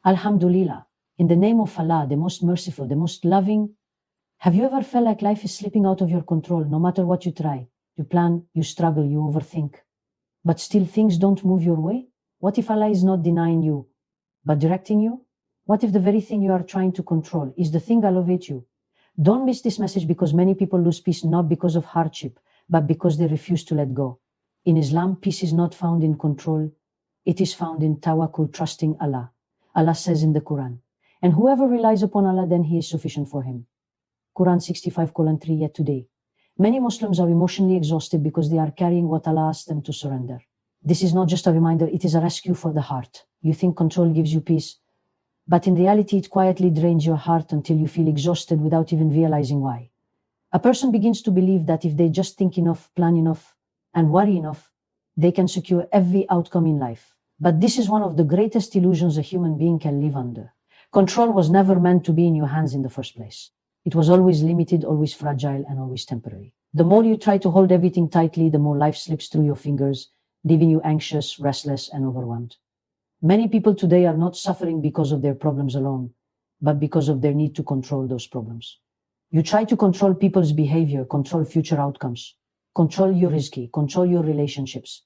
Alhamdulillah, in the name of Allah, the most merciful, the most loving. Have you ever felt like life is slipping out of your control no matter what you try? You plan, you struggle, you overthink, but still things don't move your way? What if Allah is not denying you, but directing you? What if the very thing you are trying to control is the thing elevates you? Don't miss this message, because many people lose peace not because of hardship, but because they refuse to let go. In Islam, peace is not found in control. It is found in tawakkul, trusting Allah. Allah says in the Quran, and whoever relies upon Allah, then He is sufficient for him. Quran 65:3. Yet today, many Muslims are emotionally exhausted because they are carrying what Allah asked them to surrender. This is not just a reminder, it is a rescue for the heart. You think control gives you peace, but in reality it quietly drains your heart until you feel exhausted without even realizing why. A person begins to believe that if they just think enough, plan enough, and worry enough, they can secure every outcome in life. But this is one of the greatest illusions a human being can live under. Control was never meant to be in your hands in the first place. It was always limited, always fragile, and always temporary. The more you try to hold everything tightly, the more life slips through your fingers, leaving you anxious, restless, and overwhelmed. Many people today are not suffering because of their problems alone, but because of their need to control those problems. You try to control people's behavior, control future outcomes, control your rizki, control your relationships,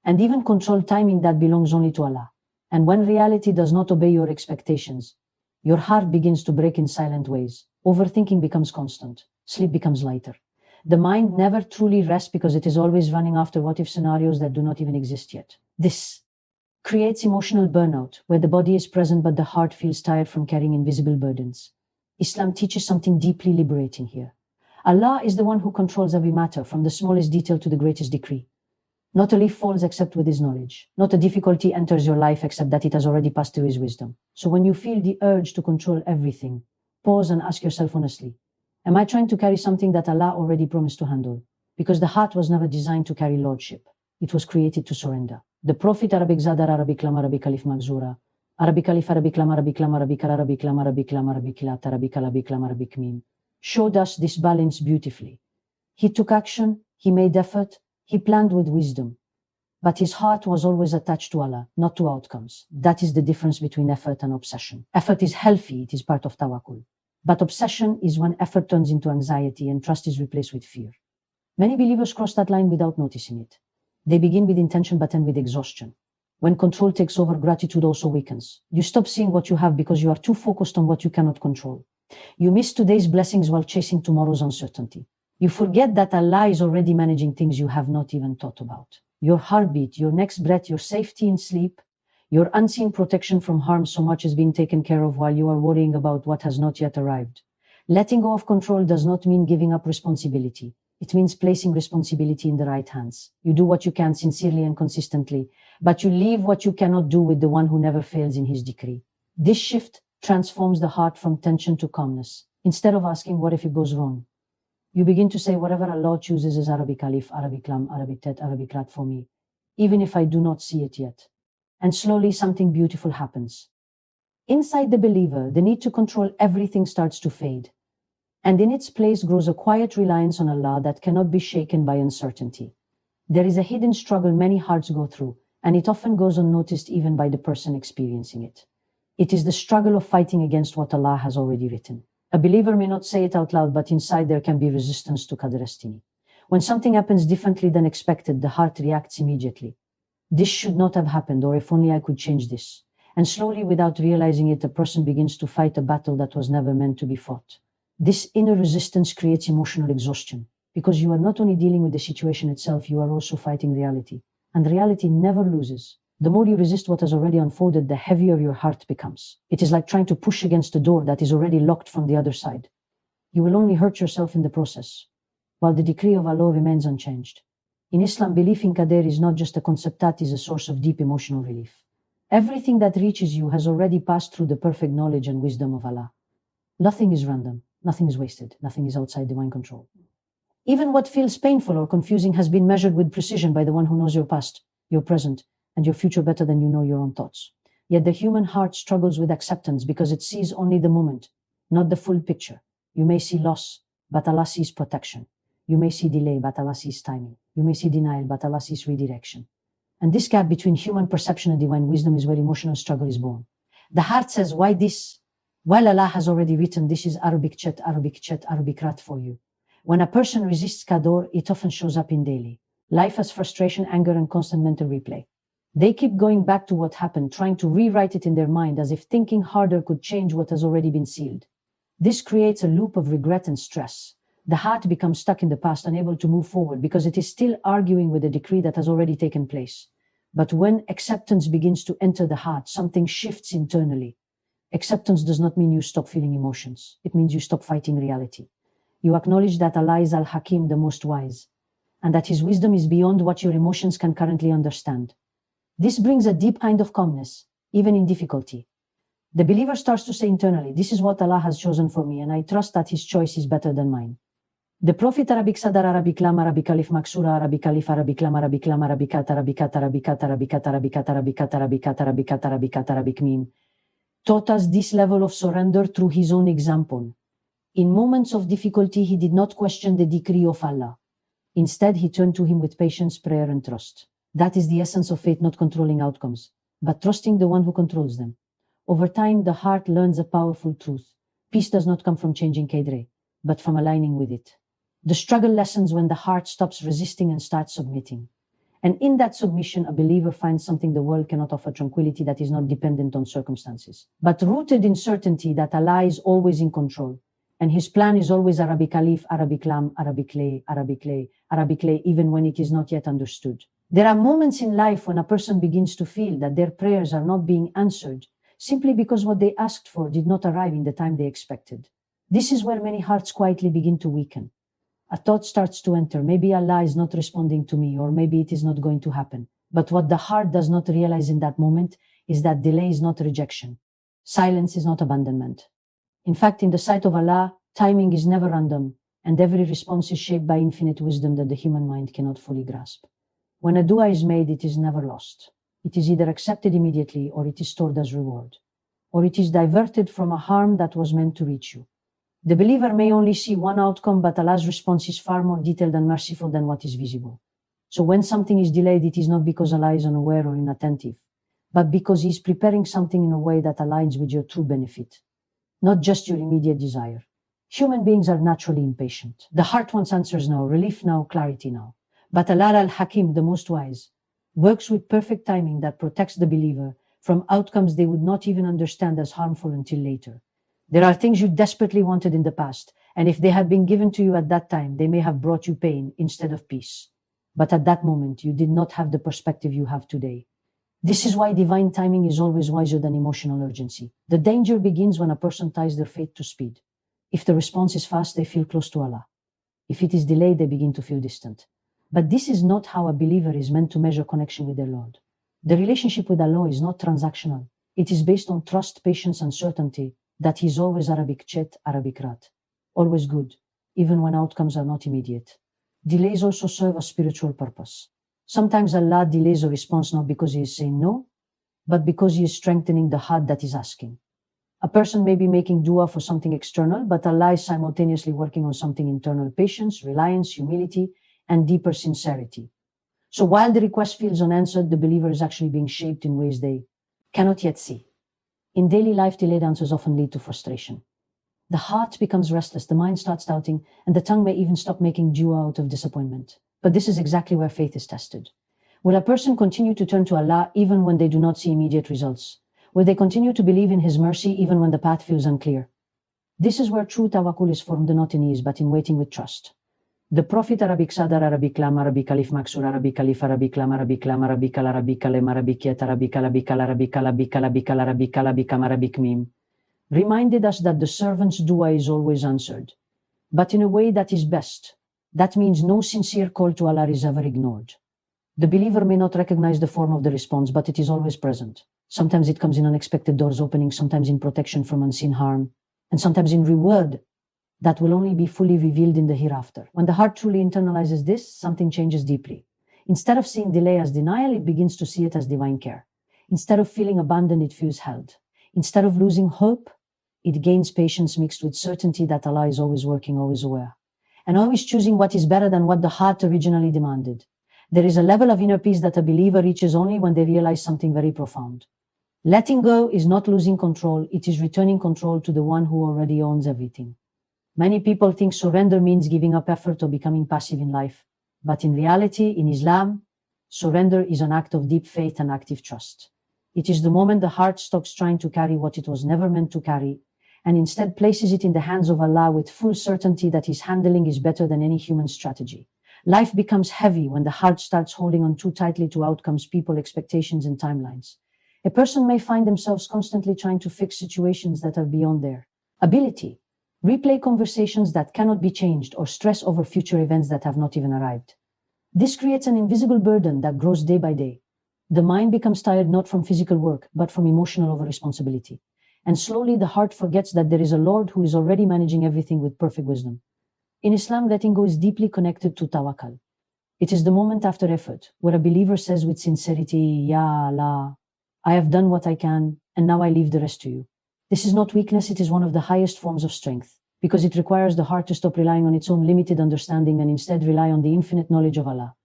and even control timing that belongs only to Allah. And when reality does not obey your expectations, your heart begins to break in silent ways. Overthinking becomes constant. Sleep becomes lighter. The mind never truly rests because it is always running after what-if scenarios that do not even exist yet. This creates emotional burnout, where the body is present but the heart feels tired from carrying invisible burdens. Islam teaches something deeply liberating here. Allah is the one who controls every matter, from the smallest detail to the greatest decree. Not a leaf falls except with His knowledge. Not a difficulty enters your life except that it has already passed through His wisdom. So when you feel the urge to control everything, pause and ask yourself honestly, am I trying to carry something that Allah already promised to handle? Because the heart was never designed to carry lordship. It was created to surrender. The Prophet Arabic Zadar Arabic Lam Arabic Alif Magzura Arabic Alif Arabic Lam Arabic Lam Arabic Arabic Lam Arabic Lam Arabic Lat Arabic Arabic Lam Arabic Mim showed us this balance beautifully. He took action, he made effort, he planned with wisdom. But his heart was always attached to Allah, not to outcomes. That is the difference between effort and obsession. Effort is healthy, it is part of tawakkul. But obsession is when effort turns into anxiety and trust is replaced with fear. Many believers cross that line without noticing it. They begin with intention but end with exhaustion. When control takes over, gratitude also weakens. You stop seeing what you have because you are too focused on what you cannot control. You miss today's blessings while chasing tomorrow's uncertainty. You forget that Allah is already managing things you have not even thought about. Your heartbeat, your next breath, your safety in sleep, your unseen protection from harm, so much is being taken care of while you are worrying about what has not yet arrived. Letting go of control does not mean giving up responsibility. It means placing responsibility in the right hands. You do what you can sincerely and consistently, but you leave what you cannot do with the one who never fails in His decree. This shift transforms the heart from tension to calmness. Instead of asking, what if it goes wrong? You begin to say, whatever Allah chooses is Arabic Alif, Arabic Lam, Arabic Tet, Arabic Rat for me, even if I do not see it yet. And slowly something beautiful happens. Inside the believer, the need to control everything starts to fade. And in its place grows a quiet reliance on Allah that cannot be shaken by uncertainty. There is a hidden struggle many hearts go through, and it often goes unnoticed even by the person experiencing it. It is the struggle of fighting against what Allah has already written. A believer may not say it out loud, but inside there can be resistance to Qadr destiny. When something happens differently than expected, the heart reacts immediately. This should not have happened, or if only I could change this. And slowly, without realizing it, a person begins to fight a battle that was never meant to be fought. This inner resistance creates emotional exhaustion, because you are not only dealing with the situation itself, you are also fighting reality. And reality never loses. The more you resist what has already unfolded, the heavier your heart becomes. It is like trying to push against a door that is already locked from the other side. You will only hurt yourself in the process, while the decree of Allah remains unchanged. In Islam, belief in Qadr is not just a concept, that is a source of deep emotional relief. Everything that reaches you has already passed through the perfect knowledge and wisdom of Allah. Nothing is random, nothing is wasted, nothing is outside divine control. Even what feels painful or confusing has been measured with precision by the one who knows your past, your present, and your future better than you know your own thoughts. Yet the human heart struggles with acceptance because it sees only the moment, not the full picture. You may see loss, but Allah sees protection. You may see delay, but Allah sees timing. You may see denial, but Allah sees redirection. And this gap between human perception and divine wisdom is where emotional struggle is born. The heart says, why this? While Allah has already written, this is Arabic chat, Arabic rat for you. When a person resists Qadar, it often shows up in daily life as frustration, anger, and constant mental replay. They keep going back to what happened, trying to rewrite it in their mind as if thinking harder could change what has already been sealed. This creates a loop of regret and stress. The heart becomes stuck in the past, unable to move forward because it is still arguing with a decree that has already taken place. But when acceptance begins to enter the heart, something shifts internally. Acceptance does not mean you stop feeling emotions. It means you stop fighting reality. You acknowledge that Allah is Al-Hakim, the most wise, and that His wisdom is beyond what your emotions can currently understand. This brings a deep kind of calmness, even in difficulty. The believer starts to say internally, this is what Allah has chosen for me, and I trust that His choice is better than mine. The Prophet Arabic Sadar Arabic Lam Arabic Alif Maksura Arabic Alif Arabic Lam Arabic Lam Arabicat Arabicat Arabicat Arabicat Arabicat Arabicat Arabicat Arabicat Arabicat Arabic Meme taught us this level of surrender through his own example. In moments of difficulty, he did not question the decree of Allah. Instead, he turned to Him with patience, prayer, and trust. That is the essence of faith, not controlling outcomes, but trusting the one who controls them. Over time, the heart learns a powerful truth. Peace does not come from changing Qadr, but from aligning with it. The struggle lessens when the heart stops resisting and starts submitting. And in that submission, a believer finds something the world cannot offer: tranquility that is not dependent on circumstances, but rooted in certainty that Allah is always in control, and His plan is always Arabic Alif, Arabic Lam, Arabic Lay, Arabic Lay, Arabic Lay, even when it is not yet understood. There are moments in life when a person begins to feel that their prayers are not being answered, simply because what they asked for did not arrive in the time they expected. This is where many hearts quietly begin to weaken. A thought starts to enter, maybe Allah is not responding to me, or maybe it is not going to happen. But what the heart does not realize in that moment is that delay is not rejection. Silence is not abandonment. In fact, in the sight of Allah, timing is never random, and every response is shaped by infinite wisdom that the human mind cannot fully grasp. When a dua is made, it is never lost. It is either accepted immediately, or it is stored as reward, or it is diverted from a harm that was meant to reach you. The believer may only see one outcome, but Allah's response is far more detailed and merciful than what is visible. So when something is delayed, it is not because Allah is unaware or inattentive, but because He is preparing something in a way that aligns with your true benefit, not just your immediate desire. Human beings are naturally impatient. The heart wants answers now, relief now, clarity now. But Allah Al-Hakim, the most wise, works with perfect timing that protects the believer from outcomes they would not even understand as harmful until later. There are things you desperately wanted in the past, and if they had been given to you at that time, they may have brought you pain instead of peace. But at that moment, you did not have the perspective you have today. This is why divine timing is always wiser than emotional urgency. The danger begins when a person ties their faith to speed. If the response is fast, they feel close to Allah. If it is delayed, they begin to feel distant. But this is not how a believer is meant to measure connection with their Lord. The relationship with Allah is not transactional. It is based on trust, patience, and certainty that He is always Arabic Chet, Arabic Rat, always good, even when outcomes are not immediate. Delays also serve a spiritual purpose. Sometimes Allah delays a response not because He is saying no, but because He is strengthening the heart that is asking. A person may be making dua for something external, but Allah is simultaneously working on something internal: patience, reliance, humility, and deeper sincerity. So while the request feels unanswered, the believer is actually being shaped in ways they cannot yet see. In daily life, delayed answers often lead to frustration. The heart becomes restless, the mind starts doubting, and the tongue may even stop making dua out of disappointment. But this is exactly where faith is tested. Will a person continue to turn to Allah even when they do not see immediate results? Will they continue to believe in His mercy even when the path feels unclear? This is where true tawakkul is formed, not in ease, but in waiting with trust. The Prophet Arabic Sadar Arabic Lam Arabic Alif Maksur Arabic Alif Arabic Lam Arabic Lam Arabic Al Arabic Alem Arabic Yet Arabic Arabic Al Arabic Arabic Arabic Al Arabic Arabic Arabic Meme reminded us that the servant's dua is always answered, but in a way that is best. That means no sincere call to Allah is ever ignored. The believer may not recognize the form of the response, but it is always present. Sometimes it comes in unexpected doors opening, sometimes in protection from unseen harm, and sometimes in reward that will only be fully revealed in the hereafter. When the heart truly internalizes this, something changes deeply. Instead of seeing delay as denial, it begins to see it as divine care. Instead of feeling abandoned, it feels held. Instead of losing hope, it gains patience mixed with certainty that Allah is always working, always aware, and always choosing what is better than what the heart originally demanded. There is a level of inner peace that a believer reaches only when they realize something very profound. Letting go is not losing control, it is returning control to the one who already owns everything. Many people think surrender means giving up effort or becoming passive in life. But in reality, in Islam, surrender is an act of deep faith and active trust. It is the moment the heart stops trying to carry what it was never meant to carry, and instead places it in the hands of Allah with full certainty that His handling is better than any human strategy. Life becomes heavy when the heart starts holding on too tightly to outcomes, people, expectations, and timelines. A person may find themselves constantly trying to fix situations that are beyond their ability, replay conversations that cannot be changed, or stress over future events that have not even arrived. This creates an invisible burden that grows day by day. The mind becomes tired not from physical work, but from emotional over-responsibility. And slowly the heart forgets that there is a Lord who is already managing everything with perfect wisdom. In Islam, letting go is deeply connected to tawakkul. It is the moment after effort, where a believer says with sincerity, Ya Allah, I have done what I can, and now I leave the rest to you. This is not weakness, it is one of the highest forms of strength, because it requires the heart to stop relying on its own limited understanding and instead rely on the infinite knowledge of Allah.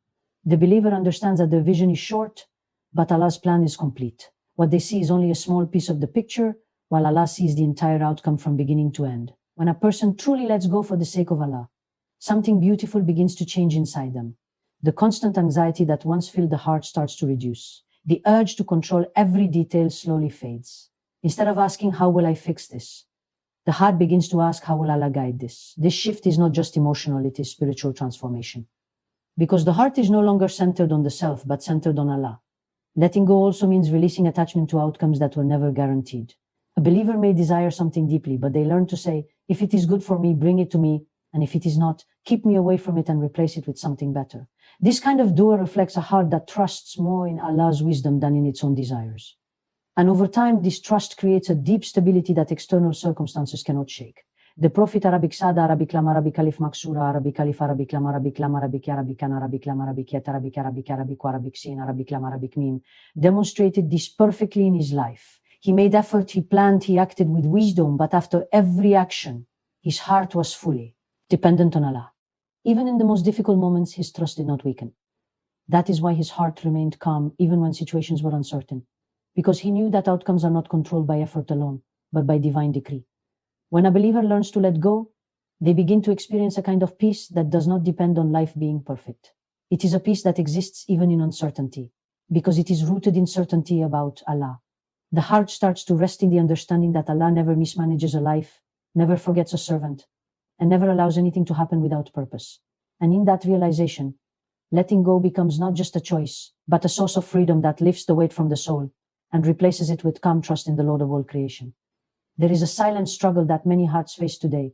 The believer understands that their vision is short, but Allah's plan is complete. What they see is only a small piece of the picture, while Allah sees the entire outcome from beginning to end. When a person truly lets go for the sake of Allah, something beautiful begins to change inside them. The constant anxiety that once filled the heart starts to reduce. The urge to control every detail slowly fades. Instead of asking, how will I fix this? The heart begins to ask, how will Allah guide this? This shift is not just emotional, it is spiritual transformation. Because the heart is no longer centered on the self, but centered on Allah. Letting go also means releasing attachment to outcomes that were never guaranteed. A believer may desire something deeply, but they learn to say, if it is good for me, bring it to me, and if it is not, keep me away from it and replace it with something better. This kind of dua reflects a heart that trusts more in Allah's wisdom than in its own desires. And over time, this trust creates a deep stability that external circumstances cannot shake. The Prophet Arabic Sada, Arabic Lam, Arabic Alif Maksura, Arabic Alif, Arabic Lam, Arabic Lam, Arabic Arabic An, Arabic Lam, Arabic Yat, Arabic Arabic Arabic Arabic Sin, Arabic Lam, Arabic Mim, demonstrated this perfectly in his life. He made effort, he planned, he acted with wisdom, but after every action, his heart was fully dependent on Allah. Even in the most difficult moments, his trust did not weaken. That is why his heart remained calm, even when situations were uncertain, because he knew that outcomes are not controlled by effort alone, but by divine decree. When a believer learns to let go, they begin to experience a kind of peace that does not depend on life being perfect. It is a peace that exists even in uncertainty, because it is rooted in certainty about Allah. The heart starts to rest in the understanding that Allah never mismanages a life, never forgets a servant, and never allows anything to happen without purpose. And in that realization, letting go becomes not just a choice, but a source of freedom that lifts the weight from the soul and replaces it with calm trust in the Lord of all creation. There is a silent struggle that many hearts face today,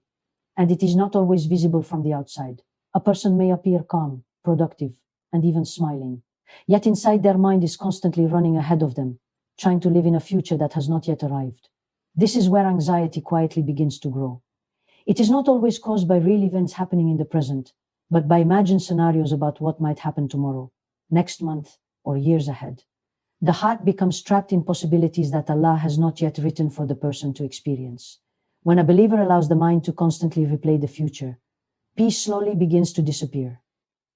and it is not always visible from the outside. A person may appear calm, productive, and even smiling, yet inside their mind is constantly running ahead of them, trying to live in a future that has not yet arrived. This is where anxiety quietly begins to grow. It is not always caused by real events happening in the present, but by imagined scenarios about what might happen tomorrow, next month, or years ahead. The heart becomes trapped in possibilities that Allah has not yet written for the person to experience. When a believer allows the mind to constantly replay the future, peace slowly begins to disappear.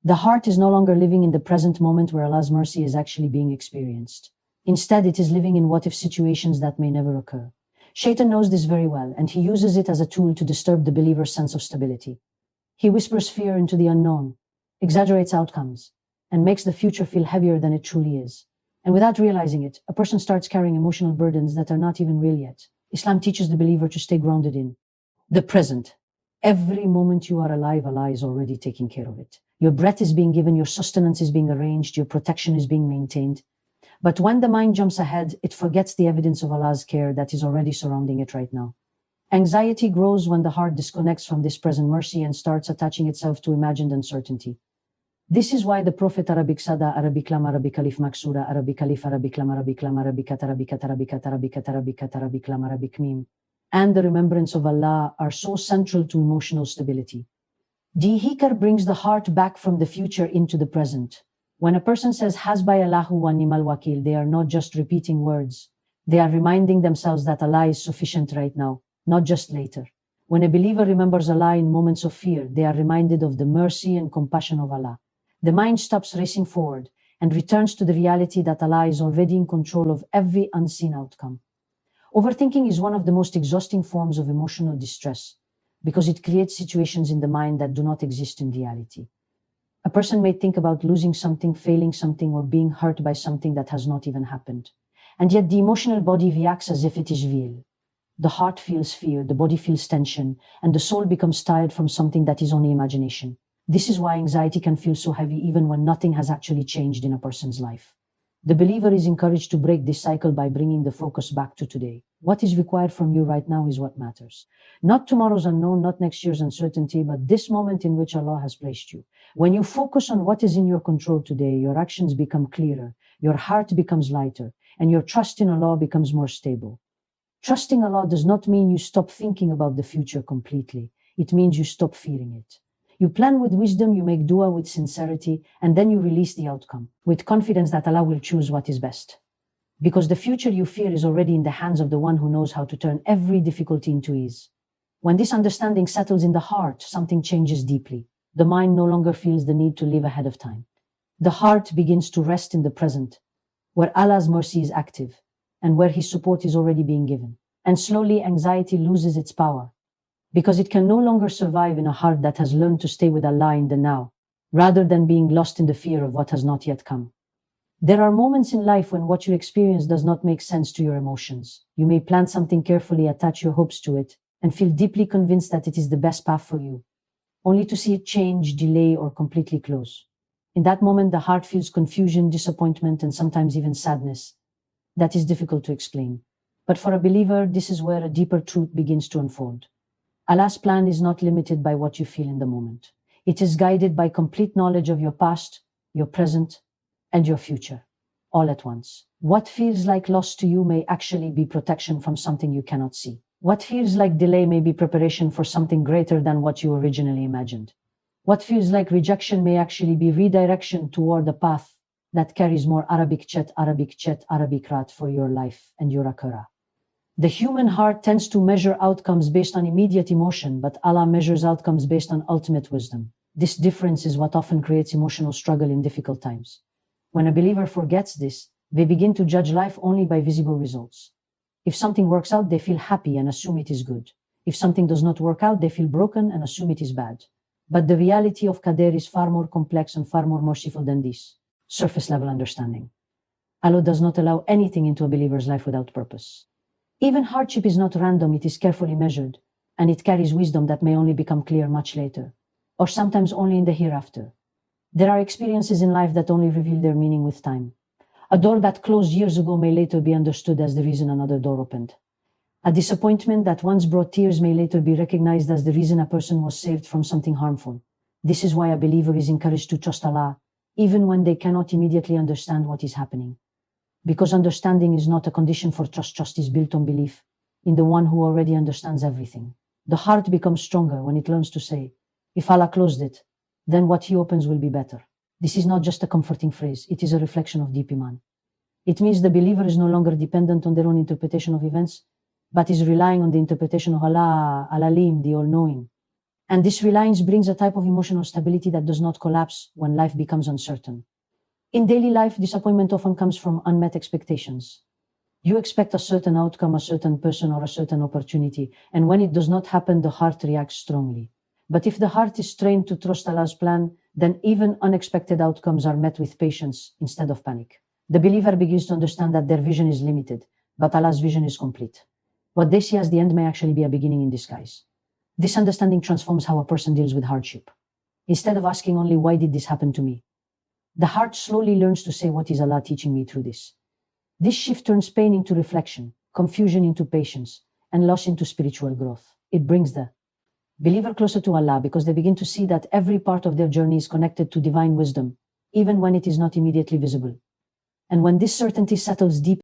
The heart is no longer living in the present moment where Allah's mercy is actually being experienced. Instead, it is living in what-if situations that may never occur. Shaitan knows this very well, and he uses it as a tool to disturb the believer's sense of stability. He whispers fear into the unknown, exaggerates outcomes, and makes the future feel heavier than it truly is. And without realizing it, a person starts carrying emotional burdens that are not even real yet. Islam teaches the believer to stay grounded in the present. Every moment you are alive, Allah is already taking care of it. Your breath is being given, your sustenance is being arranged, your protection is being maintained. But when the mind jumps ahead, it forgets the evidence of Allah's care that is already surrounding it right now. Anxiety grows when the heart disconnects from this present mercy and starts attaching itself to imagined uncertainty. This is why the Prophet Arabic Sada, Arabic Lam, Arabic Alif Maksura, Arabic Alif, Arabic Lam, Arabic Lam, Arabic At, Arabic At, Arabic At, Arabic At, Arabic At, Arabic Lam, Arabic Mim, and the remembrance of Allah are so central to emotional stability. Dhikr brings the heart back from the future into the present. When a person says Hasbi Allahu wa ni'mal wakil, they are not just repeating words. They are reminding themselves that Allah is sufficient right now, not just later. When a believer remembers Allah in moments of fear, they are reminded of the mercy and compassion of Allah. The mind stops racing forward, and returns to the reality that Allah is already in control of every unseen outcome. Overthinking is one of the most exhausting forms of emotional distress because it creates situations in the mind that do not exist in reality. A person may think about losing something, failing something, or being hurt by something that has not even happened. And yet the emotional body reacts as if it is real. The heart feels fear, the body feels tension, and the soul becomes tired from something that is only imagination. This is why anxiety can feel so heavy even when nothing has actually changed in a person's life. The believer is encouraged to break this cycle by bringing the focus back to today. What is required from you right now is what matters. Not tomorrow's unknown, not next year's uncertainty, but this moment in which Allah has placed you. When you focus on what is in your control today, your actions become clearer, your heart becomes lighter, and your trust in Allah becomes more stable. Trusting Allah does not mean you stop thinking about the future completely. It means you stop fearing it. You plan with wisdom, you make dua with sincerity, and then you release the outcome with confidence that Allah will choose what is best. Because the future you fear is already in the hands of the one who knows how to turn every difficulty into ease. When this understanding settles in the heart, something changes deeply. The mind no longer feels the need to live ahead of time. The heart begins to rest in the present, where Allah's mercy is active, and where His support is already being given. And slowly anxiety loses its power, because it can no longer survive in a heart that has learned to stay with Allah in the now, rather than being lost in the fear of what has not yet come. There are moments in life when what you experience does not make sense to your emotions. You may plan something carefully, attach your hopes to it, and feel deeply convinced that it is the best path for you, only to see it change, delay, or completely close. In that moment, the heart feels confusion, disappointment, and sometimes even sadness. That is difficult to explain. But for a believer, this is where a deeper truth begins to unfold. Allah's plan is not limited by what you feel in the moment. It is guided by complete knowledge of your past, your present, and your future, all at once. What feels like loss to you may actually be protection from something you cannot see. What feels like delay may be preparation for something greater than what you originally imagined. What feels like rejection may actually be redirection toward a path that carries more Arabic rat for your life and your akhirah. The human heart tends to measure outcomes based on immediate emotion, but Allah measures outcomes based on ultimate wisdom. This difference is what often creates emotional struggle in difficult times. When a believer forgets this, they begin to judge life only by visible results. If something works out, they feel happy and assume it is good. If something does not work out, they feel broken and assume it is bad. But the reality of Qadr is far more complex and far more merciful than this surface level understanding. Allah does not allow anything into a believer's life without purpose. Even hardship is not random, it is carefully measured, and it carries wisdom that may only become clear much later, or sometimes only in the hereafter. There are experiences in life that only reveal their meaning with time. A door that closed years ago may later be understood as the reason another door opened. A disappointment that once brought tears may later be recognized as the reason a person was saved from something harmful. This is why a believer is encouraged to trust Allah, even when they cannot immediately understand what is happening. Because understanding is not a condition for trust. Trust is built on belief in the one who already understands everything. The heart becomes stronger when it learns to say, if Allah closed it, then what He opens will be better. This is not just a comforting phrase, it is a reflection of deep iman. It means the believer is no longer dependent on their own interpretation of events, but is relying on the interpretation of Allah, Al-Alim, the All-Knowing. And this reliance brings a type of emotional stability that does not collapse when life becomes uncertain. In daily life, disappointment often comes from unmet expectations. You expect a certain outcome, a certain person, or a certain opportunity, and when it does not happen, the heart reacts strongly. But if the heart is trained to trust Allah's plan, then even unexpected outcomes are met with patience instead of panic. The believer begins to understand that their vision is limited, but Allah's vision is complete. What they see as the end may actually be a beginning in disguise. This understanding transforms how a person deals with hardship. Instead of asking only, why did this happen to me? The heart slowly learns to say, what is Allah teaching me through this? This shift turns pain into reflection, confusion into patience, and loss into spiritual growth. It brings the believer closer to Allah because they begin to see that every part of their journey is connected to divine wisdom, even when it is not immediately visible. And when this certainty settles deep